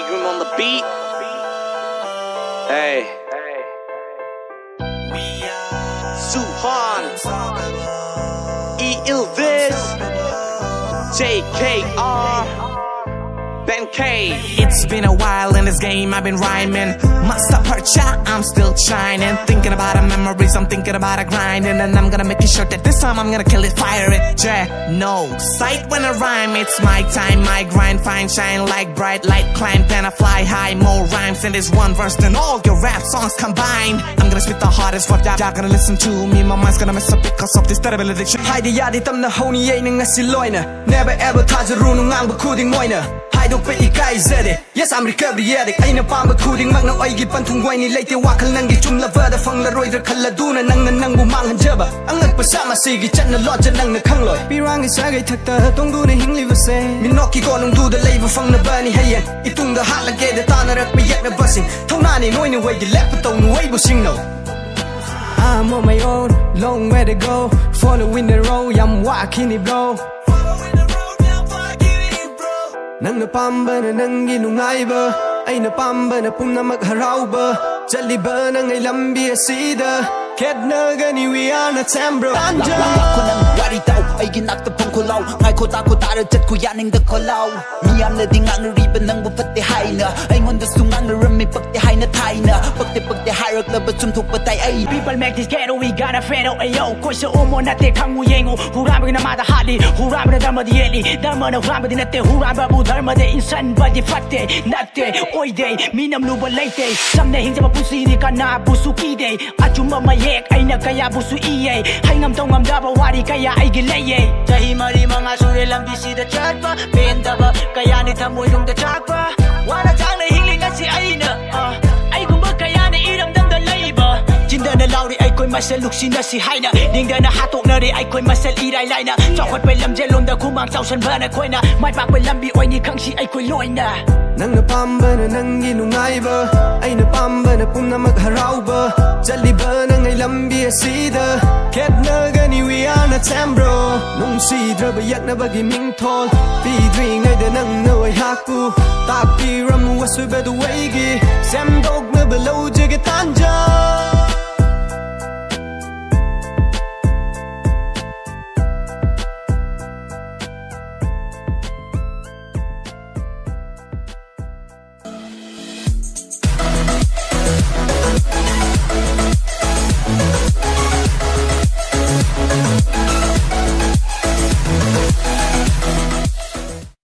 Room on the beat. Hey. Suhan. E. Ilvis. JKR. Ben K. It's been a while in this game, I've been rhyming. Master Percha, I'm still shining. Thinking about the memories, I'm thinking about a grinding. And I'm gonna make sure that this time I'm gonna kill it, fire it. Yeah, no sight when I rhyme, it's my time, my grind. Fine, shine like bright light, climb, then I fly high. More rhymes in this one verse than all your rap songs combined. I'm gonna spit the hardest rap, y'all gonna listen to me. My mind's gonna mess up because of this terrible addiction. Haide yadi tamna honi ye nang ngasi loina. Never ever tajaru nung ang bakuding moina. Don't pay guys zede. Yes, I'm recovery addict. Aina pamba kuding mag na oigi pantung wai ni leite wakal nang gi chumla vada fang la roi khala duna nang nang bu mang hanjaba. Ang nagpasama sige chat na lodge nang na khangloi. Pirang gi sagay thakta tong du na hingli vase. Minokki ko nung du da leiva fang na bani hayan. Itung da halage da tanarak pa yak na busing. Tonani noi ni wai gi lep tong nu wai bu sing no. I'm on my own, long way to go. Following the road, I'm walking it bro. Nang napamba na nang ginungayba ay napamba na pum na magharauba Jaliba nang ay lambi asida Ked na gani we are not ten bro Tanja Ako nang wari daw ay ginagtapong kulaw Ngay ko tarat ko yaning da kulaw Miyam na di ngang riban nang bupatihay na Ay ngon da sungang na rami pagtihay na tay na Pagtihay rak na basum tuk patay ay People make this ghetto we got a fero ayo Ko sa umo nate kang uyengo Hurami na madahali Hurami na dharma di yeli Dharma na hurami di nate Hurami bu dharma de insan ba di fakte Nate oy day Minam luba layte Samne hingsa mapusi ni ka na busuki day Achuma mayek ay nagkaya busu iyay Hay ngam tong ngam daba wari kaya ay gilayay Jahi mari mga suri lang bisida chat pa Benda ba kaya ni tamoy nung da chat pa Wala chang na hiling at si Aina Ay kumba kaya na iramdam da layba Jinda na lauri ay ko'y masaluksin na si Haina Ningda na hatok na rin ay ko'y masal iray-lay na Chokot pa lam jelom da kumang sausan ba na ko'y na May pak pa lambi oy ni kang si ay ko'y loy na Nang napamba na nang ginungay ba Ay napamba na pum na magharaw ba Jaliba nang ay lambi asida Ked na gani we are not ten bro Nung sidra bayak na bagiming tol Pidring ay da nang naway haku Tapi ramu waswe ba duway gi Sem dog na below jige tanja